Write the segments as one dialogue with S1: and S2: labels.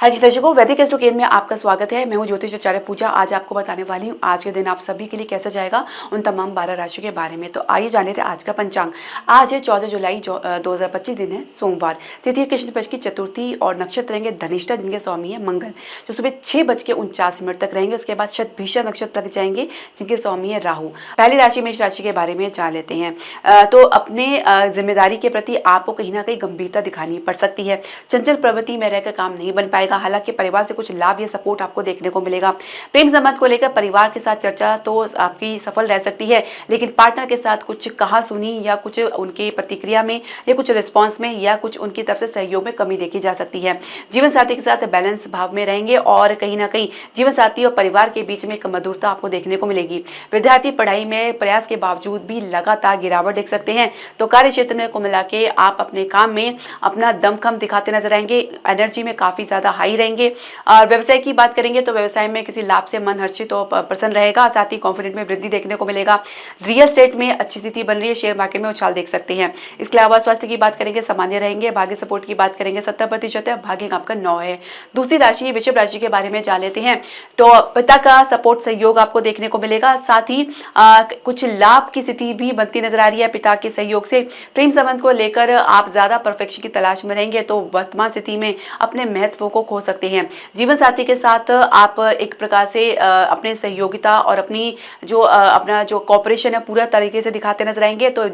S1: हर दर्शकों, वैदिक एस्ट्रोकेन में आपका स्वागत है। मैं हूं ज्योतिष आचार्य पूजा। आज आपको बताने वाली हूं आज के दिन आप सभी के लिए कैसा जाएगा, उन तमाम 12 राशि के बारे में। तो आइए जाने थे आज का पंचांग। आज है 14 जुलाई 2025, दिन है सोमवार। तिथि कृष्ण पक्ष की चतुर्थी और नक्षत्र रहेंगे धनिष्ठा, जिनके स्वामी है मंगल, जो सुबह 6:49 तक रहेंगे। उसके बाद शतभिषा नक्षत्र तक जाएंगे, जिनके स्वामी है राहु। पहली राशि मेष राशि के बारे में जान लेते हैं। तो अपने जिम्मेदारी के प्रति आपको कहीं ना कहीं गंभीरता दिखानी पड़ सकती है। चंचल प्रवृत्ति में रहकर काम नहीं बन पाएगा। हालांकि परिवार से कुछ लाभ या सपोर्ट आपको देखने को मिलेगा। प्रेम संबंध को लेकर परिवार के साथ चर्चा तो आपकी सफल रह सकती है, लेकिन पार्टनर के साथ कुछ कहा सुनी या कुछ उनकी प्रतिक्रिया में या कुछ रिस्पॉन्स में या कुछ उनकी तरफ से सहयोग में कमी देखी जा सकती है। जीवन साथी के साथ बैलेंस भाव में रहेंगे और कहीं ना कहीं जीवन साथी और परिवार के बीच में एक मधुरता आपको देखने को मिलेगी। विद्यार्थी पढ़ाई में प्रयास के बावजूद भी लगातार गिरावट देख सकते हैं। तो कार्य क्षेत्र में को मिला के आप अपने काम में अपना दमखम दिखाते नजर आएंगे। एनर्जी में काफी ज्यादा हाई रहेंगे। और व्यवसाय की बात करेंगे तो व्यवसाय में किसी लाभ से मन हर्षित और प्रसन्न रहेगा। साथ ही कॉन्फिडेंट में वृद्धि देखने को मिलेगा। रियल एस्टेट में अच्छी स्थिति बन रही है। शेयर मार्केट में उछाल देख सकते हैं। इसके अलावा स्वास्थ्य की बात करेंगे सामान्य रहेंगे। भाग्य सपोर्ट की बात करेंगे 70% है। भाग्य आपका 9 है। दूसरी राशि वृषभ राशि के बारे में जान लेते हैं। तो पिता का सपोर्ट सहयोग आपको देखने को मिलेगा। साथ ही कुछ लाभ की स्थिति भी बनती नजर आ रही है पिता के सहयोग से। प्रेम संबंध को लेकर आप ज्यादा परफेक्शन की तलाश में रहेंगे, तो वर्तमान स्थिति में अपने महत्व को खो सकते हैं। जीवन साथी के साथ आप एक प्रकार से अपने सहयोगिता और अपना जो कॉपरेशन है पूरा तरीके से दिखाते नजर आएंगे। तो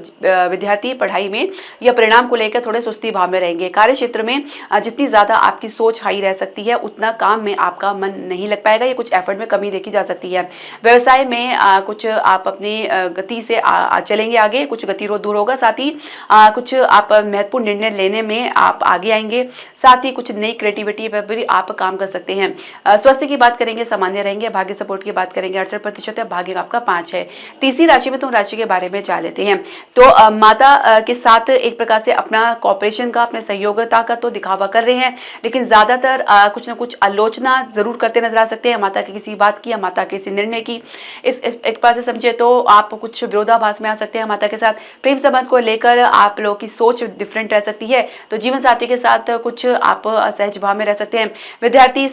S1: विद्यार्थी पढ़ाई में या परिणाम को लेकर थोड़े सुस्ती भाव में रहेंगे। कार्य क्षेत्र में जितनी ज्यादा आपकी सोच हाई रह सकती है, उतना काम में आपका मन नहीं लग पाएगा या कुछ एफर्ट में कमी देखी जा सकती है। व्यवसाय में कुछ आप अपनी गति से चलेंगे आगे, कुछ गतिरोध दूर होगा। साथ ही कुछ आप महत्वपूर्ण निर्णय लेने में आप आगे आएंगे। साथ ही कुछ नई क्रिएटिविटी पर भी आप काम कर सकते हैं। स्वास्थ्य की बात करेंगे सामान्य रहेंगे। भाग्य सपोर्ट की बात करेंगे 68% है। भाग्य आपका 5 है। तीसरी राशि में तुम राशि के बारे में जान लेते हैं। तो माता के साथ एक प्रकार से अपना कॉपरेशन का, अपने सहयोगिता का तो दिखावा कर रहे हैं, लेकिन ज्यादातर कुछ ना कुछ आलोचना जरूर करते नजर आ सकते हैं माता की किसी बात की या माता के किसी निर्णय की। इस एक बार से समझे तो आप कुछ विरोधाभास में आ सकते हैं माता के साथ। प्रेम संबंध को लेकर आप लोगों की सोच डिफरेंट रह सकती है। तो जीवन साथी के साथ कुछ आप असहज भाव में रह सकते हैं। विद्यार्थी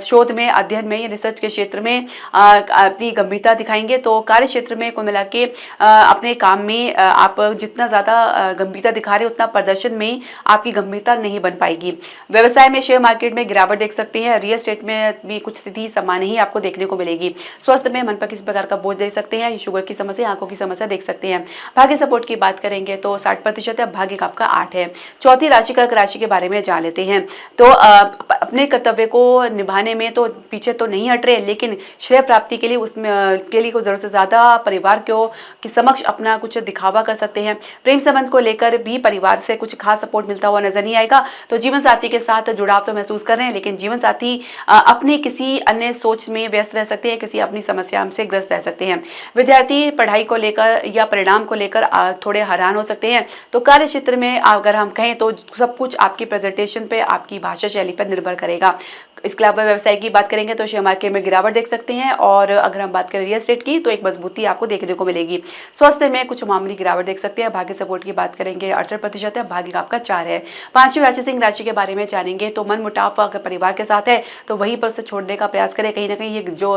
S1: शोध में, अध्ययन में या रिसर्च के क्षेत्र में अपनी गंभीरता दिखाएंगे। तो कार्य क्षेत्र में को मिला के अपने काम में आप जितना ज्यादा गंभीरता दिखा रहे हैं, उतना प्रदर्शन में आपकी गंभीरता नहीं बन पाएगी। व्यवसाय में शेयर मार्केट में गिरावट देख सकते हैं। रियल एस्टेट में भी कुछ स्थिति समान ही आपको देखने को मिलेगी। स्वास्थ्य में मन पर किसी प्रकार का बोझ देख सकते हैं। शुगर की समस्या, आंखों की समस्या देख सकते हैं। भाग्य सपोर्ट की बात करेंगे तो 60% है। भाग्य आपका 8 है। चौथी राशि कर्क राशि के बारे में जान लेते हैं। तो अपने कर्तव्य को निभाने में तो पीछे तो नहीं हट रहे, लेकिन श्रेय प्राप्ति के लिए के लिए जरूरत से ज्यादा परिवार के समक्ष अपना कुछ दिखावा कर सकते हैं। प्रेम संबंध को लेकर भी परिवार से कुछ खास सपोर्ट मिलता हुआ नजर नहीं आएगा। तो जीवन साथी के साथ जुड़ाव तो महसूस कर रहे हैं, लेकिन जीवन साथी अपनी किसी अन्य सोच में व्यस्त रह सकते हैं, किसी अपनी समस्या से ग्रस्त रह सकते हैं। विद्यार्थी पढ़ाई को लेकर या परिणाम को लेकर थोड़े हैरान हो सकते हैं। तो कार्य क्षेत्र में अगर हम कहें तो सब कुछ आपकी प्रेजेंटेशन पे, आपकी भाषा शैली पर निर्भर करेगा। इसके अलावा व्यवसाय की बात करेंगे तो शेयर मार्केट में गिरावट देख सकते हैं। और अगर हम बात करें रियल एस्टेट की तो एक मजबूती आपको देखने को मिलेगी। स्वास्थ्य में कुछ मामूली गिरावट देख सकते हैं। भाग्य सपोर्ट की बात करेंगे 68% है। भाग्य आपका 4 है। पांचवी राशि सिंह राशि के बारे में जानेंगे। तो मन मुटाव अगर परिवार के साथ है तो वहीं पर उसे छोड़ने का प्रयास करें। कहीं ना कहीं ये जो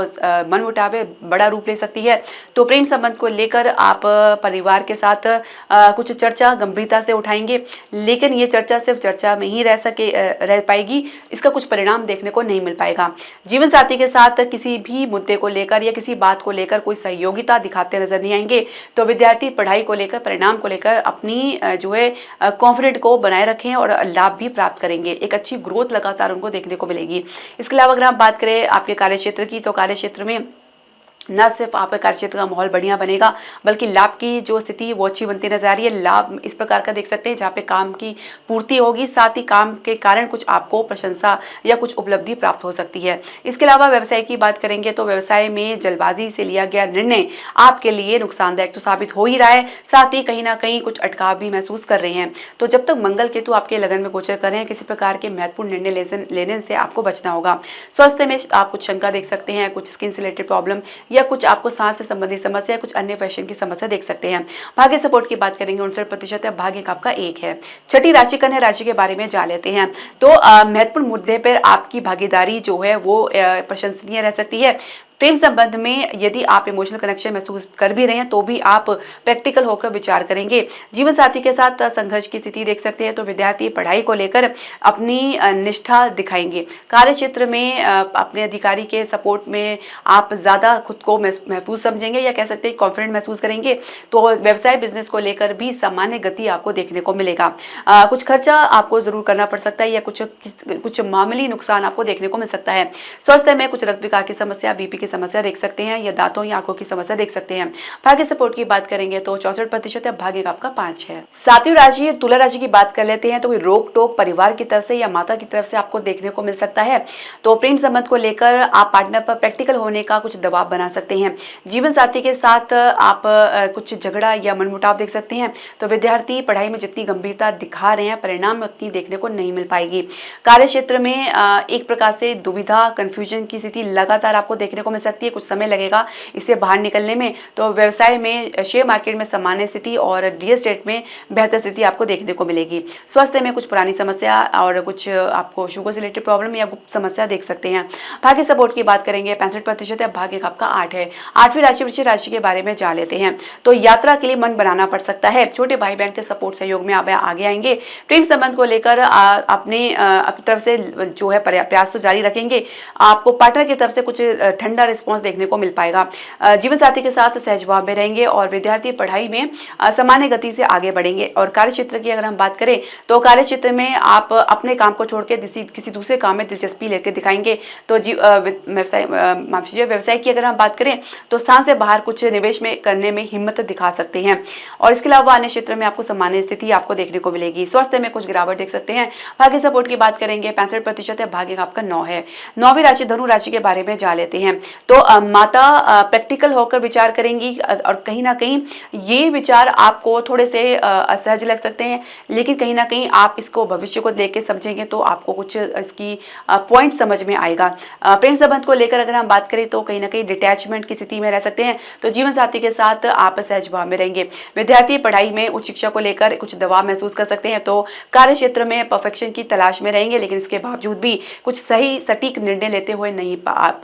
S1: मन मुटाव है बड़ा रूप ले सकती है। तो प्रेम संबंध को लेकर आप परिवार के साथ कुछ चर्चा गंभीरता से उठाएंगे, लेकिन ये चर्चा सिर्फ चर्चा में ही रह पाएगी। इसका कुछ परिणाम देखने को नहीं मिल पाएगा। जीवन साथी के साथ किसी भी मुद्दे को लेकर या किसी बात को लेकर कोई सहयोगिता दिखाते नजर नहीं आएंगे। तो विद्यार्थी पढ़ाई को लेकर, परिणाम को लेकर अपनी जो है कॉन्फिडेंट को बनाए रखें और लाभ भी प्राप्त करेंगे। एक अच्छी ग्रोथ लगातार उनको देखने को मिलेगी। इसके अलावा अगर आप बात करें आपके कार्य क्षेत्र की, तो कार्य क्षेत्र में न सिर्फ आपके कार्यक्षेत्र का माहौल बढ़िया बनेगा, बल्कि लाभ की जो स्थिति वो अच्छी बनती नजर आ रही है। लाभ इस प्रकार का देख सकते हैं जहाँ पे काम की पूर्ति होगी, साथ ही काम के कारण कुछ आपको प्रशंसा या कुछ उपलब्धि प्राप्त हो सकती है। इसके अलावा व्यवसाय की बात करेंगे तो व्यवसाय में जल्दबाजी से लिया गया निर्णय आपके लिए नुकसानदायक तो साबित हो ही रहा है। साथ ही कहीं ना कहीं कुछ अटकाव भी महसूस कर रहे हैं। तो जब तक मंगल केतु आपके लगन में गोचर कर रहे हैं, किसी प्रकार के महत्वपूर्ण निर्णय लेने से आपको बचना होगा। स्वास्थ्य में आप कुछ शंका देख सकते हैं, कुछ स्किन से रिलेटेड प्रॉब्लम या कुछ आपको सांस से संबंधित समस्या, कुछ अन्य फैशन की समस्या देख सकते हैं। भाग्य सपोर्ट की बात करेंगे 59% है, भाग्य आपका 1 है। छठी राशि कन्या राशि के बारे में जान लेते हैं। तो महत्वपूर्ण मुद्दे पर आपकी भागीदारी जो है वो प्रशंसनीय रह सकती है। प्रेम संबंध में यदि आप इमोशनल कनेक्शन महसूस कर भी रहे हैं तो भी आप प्रैक्टिकल होकर विचार करेंगे। जीवन साथी के साथ संघर्ष की स्थिति देख सकते हैं, तो विद्यार्थी पढ़ाई को लेकर अपनी निष्ठा दिखाएंगे। कार्य क्षेत्र में अपने अधिकारी के सपोर्ट में आप ज़्यादा खुद को महफूज समझेंगे या कह सकते हैं कॉन्फिडेंट महसूस करेंगे। तो व्यवसाय बिजनेस को लेकर भी सामान्य गति आपको देखने को मिलेगा। कुछ खर्चा आपको जरूर करना पड़ सकता है या कुछ मामूली नुकसान आपको देखने को मिल सकता है। स्वास्थ्य में कुछ रक्त विकार की समस्या, बीपी की समस्या देख सकते हैं या दांतों या आंखों की समस्या देख सकते हैं। भाग्य सपोर्ट की बात करेंगे तो 64% है, भाग्य आपका 5 है। सातवीं राशि तुला राशि की बात कर लेते हैं। तो कोई रोक टोक परिवार की तरफ से या माता की तरफ से आपको देखने को मिल सकता है। तो प्रेम संबंध को लेकर आप पार्टनर पर प्रैक्टिकल होने का कुछ दबाव बना सकते हैं। जीवन साथी के साथ आप कुछ झगड़ा या मनमुटाव देख सकते हैं। तो विद्यार्थी पढ़ाई में जितनी गंभीरता दिखा रहे हैं परिणाम में उतनी देखने को नहीं मिल पाएगी। कार्य क्षेत्र में एक प्रकार से दुविधा कंफ्यूजन की स्थिति लगातार आपको देखने को मिल सकती है। कुछ समय लगेगा इससे बाहर निकलने में। तो व्यवसाय में शेयर मार्केट में सामान्य स्थिति और रियल एस्टेट में बेहतर स्थिति आपको देखने को मिलेगी। स्वास्थ्य में कुछ पुरानी समस्या और कुछ आपको शुगर से रिलेटेड प्रॉब्लम या गुप्त समस्या देख सकते हैं। भाग्य सपोर्ट की बात करेंगे 65% है, भाग्य आपका 8 है। आठवीं राशि वृश्चिक राशि के बारे में जान लेते हैं। तो यात्रा के लिए मन बनाना पड़ सकता है। छोटे भाई बहन के सपोर्ट सहयोग में आप आगे आएंगे। प्रेम संबंध को लेकर अपनी तरफ से जो है प्रयास तो जारी रखेंगे। आपको पार्टनर की तरफ से कुछ ठंडा रिस्पॉन्स देखने को मिल पाएगा। जीवन साथी के साथ सहज भाव में रहेंगे और विद्यार्थी पढ़ाई में सामान्य गति से आगे बढ़ेंगे। और कार्य क्षेत्र की अगर हम बात करें तो कार्य क्षेत्र में आप अपने काम को छोड़ के किसी दूसरे काम में दिलचस्पी लेते दिखाएंगे। तो व्यवसाय की अगर हम बात करें तो स्थान से बाहर कुछ निवेश में करने में हिम्मत दिखा सकते हैं। और इसके अलावा अन्य क्षेत्र में आपको सामान्य स्थिति आपको देखने को मिलेगी। स्वास्थ्य में कुछ गिरावट देख सकते हैं। भाग्य सपोर्ट की बात करेंगे 65% है, भाग्य आपका 9 है। 9वीं राशि धनु राशि के बारे में जान लेते हैं। तो माता प्रैक्टिकल होकर विचार करेंगी और कहीं ना कहीं ये विचार आपको थोड़े से असहज लग सकते हैं, लेकिन कहीं ना कहीं आप इसको भविष्य को देख के समझेंगे तो आपको कुछ इसकी पॉइंट समझ में आएगा। प्रेम संबंध को लेकर अगर हम बात करें तो कहीं ना कहीं डिटैचमेंट की स्थिति में रह सकते हैं। तो जीवन साथी के साथ आप सहज भाव में रहेंगे। विद्यार्थी पढ़ाई में उच्च शिक्षा को लेकर कुछ दबाव महसूस कर सकते हैं। तो कार्य क्षेत्र में परफेक्शन की तलाश में रहेंगे, लेकिन इसके बावजूद भी कुछ सही सटीक निर्णय लेते हुए नहीं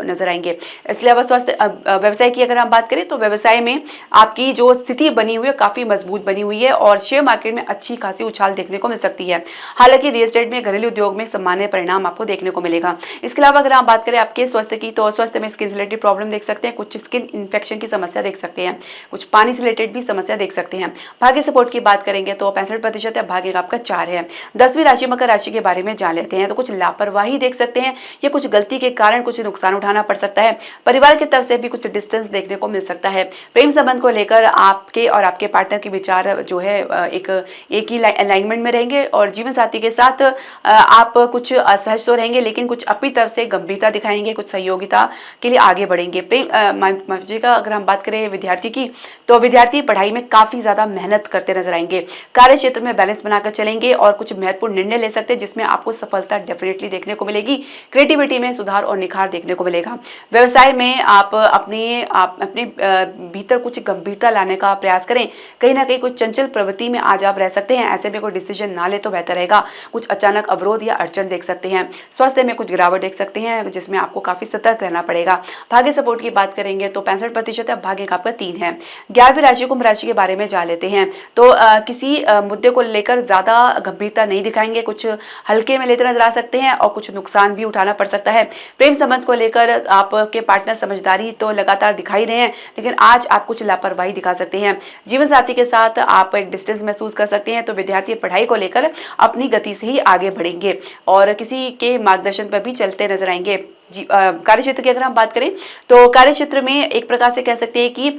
S1: नजर आएंगे। इसलिए व्यवसाय की अगर हम बात करें तो व्यवसाय में आपकी जो स्थिति बनी हुई है काफी मजबूत बनी हुई है और शेयर मार्केट में अच्छी खासी उछाल देखने को मिल सकती है। हालांकि रियल एस्टेट में घरेलू उद्योग में सामान्य परिणाम आपको देखने को मिलेगा। इसके अलावा अगर हम बात करें आपके स्वास्थ्य की तो स्वास्थ्य में स्किन रिलेटेड प्रॉब्लम देख सकते हैं, कुछ स्किन इन्फेक्शन की समस्या देख सकते हैं, कुछ पानी से रिलेटेड भी समस्या देख सकते हैं। भाग्य सपोर्ट की बात करेंगे तो 65% है, भाग्य आपका 4 है। 10वीं राशि मकर राशि के बारे में जान लेते हैं। तो कुछ लापरवाही देख सकते हैं या कुछ गलती के कारण कुछ नुकसान उठाना पड़ सकता है। परिवार की तरफ से भी कुछ डिस्टेंस देखने को मिल सकता है। प्रेम संबंध को लेकर आपके और आपके पार्टनर के विचार जो है एक ही अलाइनमेंट में रहेंगे और जीवन साथी के साथ आप कुछ असहज तो रहेंगे, लेकिन कुछ अपनी तरफ से गंभीरता दिखाएंगे, कुछ सहयोगिता के लिए आगे बढ़ेंगे। का अगर हम बात करें विद्यार्थी की तो विद्यार्थी पढ़ाई में काफी ज्यादा मेहनत करते नजर आएंगे। कार्य क्षेत्र में बैलेंस बनाकर चलेंगे और कुछ महत्वपूर्ण निर्णय ले सकते हैं जिसमें आपको सफलता डेफिनेटली देखने को मिलेगी। क्रिएटिविटी में सुधार और निखार देखने को मिलेगा। व्यवसाय में आप अपने भीतर कुछ गंभीरता लाने का प्रयास करें। कहीं ना कहीं कुछ चंचल प्रवृत्ति में आज आप रह सकते हैं, ऐसे में कोई डिसीजन ना ले तो बेहतर रहेगा। कुछ अचानक अवरोध या अड़चन देख सकते हैं। स्वास्थ्य में कुछ गिरावट देख सकते हैं जिसमें आपको काफी सतर्क रहना पड़ेगा। भाग्य सपोर्ट की बात करेंगे तो 65% है, भाग्य आपका 3 है। 11वीं राशि कुंभ राशि के बारे में जान लेते हैं। तो किसी मुद्दे को लेकर ज्यादा गंभीरता नहीं दिखाएंगे, कुछ हल्के में लेते नजर आ सकते हैं और कुछ नुकसान भी उठाना पड़ सकता है। प्रेम संबंध को लेकर आपके पार्टनर समझदारी तो लगातार दिखाई रहे हैं, लेकिन आज आप कुछ लापरवाही दिखा सकते हैं। जीवन साथी के साथ आप एक डिस्टेंस महसूस कर सकते हैं। तो विद्यार्थी पढ़ाई को लेकर अपनी गति से ही आगे बढ़ेंगे और किसी के मार्गदर्शन पर भी चलते नजर आएंगे। कार्य क्षेत्र की अगर हम बात करें तो कार्य क्षेत्र में एक प्रकार से कह सकते हैं कि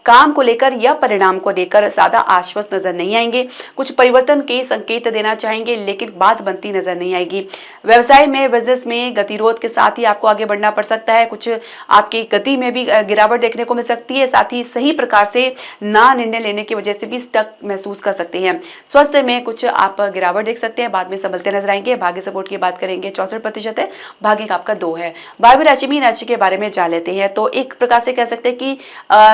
S1: काम को लेकर या परिणाम को लेकर ज्यादा आश्वस्त नजर नहीं आएंगे। कुछ परिवर्तन के संकेत देना चाहेंगे, लेकिन बात बनती नजर नहीं आएगी। व्यवसाय में बिजनेस में गतिरोध के साथ ही आपको आगे बढ़ना पड़ सकता है। कुछ आपकी गति में भी गिरावट देखने को मिल सकती है। साथ ही सही प्रकार से ना निर्णय लेने की वजह से भी स्टक महसूस कर सकते हैं। स्वास्थ्य में कुछ आप गिरावट देख सकते हैं, बाद में संभलते नजर आएंगे। भाग्य सपोर्ट की बात करेंगे 64% है, भाग्य आपका 2 है। 12वीं राशि मीन राशि के बारे में जान लेते हैं। तो एक प्रकार से कह सकते हैं कि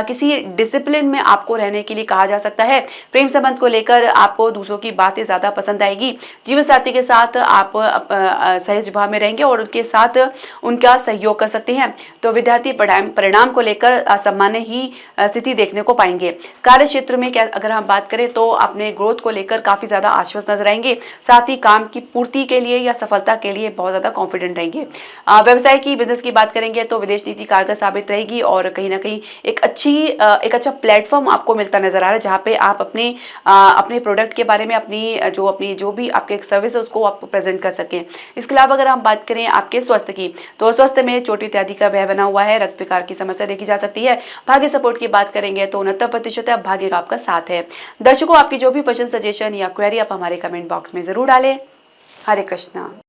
S1: किसी डिसिप्लिन में आपको रहने के लिए कहा जा सकता है। प्रेम संबंध को लेकर आपको दूसरों की बातें ज्यादा पसंद आएगी। जीवन साथी के साथ आप सहज भाव में रहेंगे और उनके साथ उनका सहयोग कर सकते हैं। तो विद्यार्थी परिणाम को लेकर सामान्य ही स्थिति देखने को पाएंगे। कार्य क्षेत्र में अगर हम बात करें तो अपने ग्रोथ को लेकर काफी ज्यादा आश्वस्त नजर आएंगे। साथ ही काम की पूर्ति के लिए या सफलता के लिए बहुत ज्यादा कॉन्फिडेंट रहेंगे। व्यवसाय की बिजनेस की बात करेंगे तो विदेश नीति कारगर साबित रहेगी और कहीं ना कहीं एक अच्छा प्लेटफॉर्म आपको मिलता नजर आ रहा है, जहां पे आप अपने प्रोडक्ट के बारे में अपनी जो भी आपके सर्विस है उसको आप प्रेजेंट कर सकें। इसके अलावा अगर हम बात करें आपके स्वास्थ्य की, तो स्वास्थ्य में चोट इत्यादि का भय बना हुआ है। रक्त विकार की समस्या देखी जा सकती है। भाग्य सपोर्ट की बात करेंगे तो 69% है, भाग्य का आपका साथ है। दर्शकों, आपकी जो भी क्वेश्चन, सजेशन या क्वेरी आप हमारे कमेंट बॉक्स में जरूर डालें। हरे कृष्णा।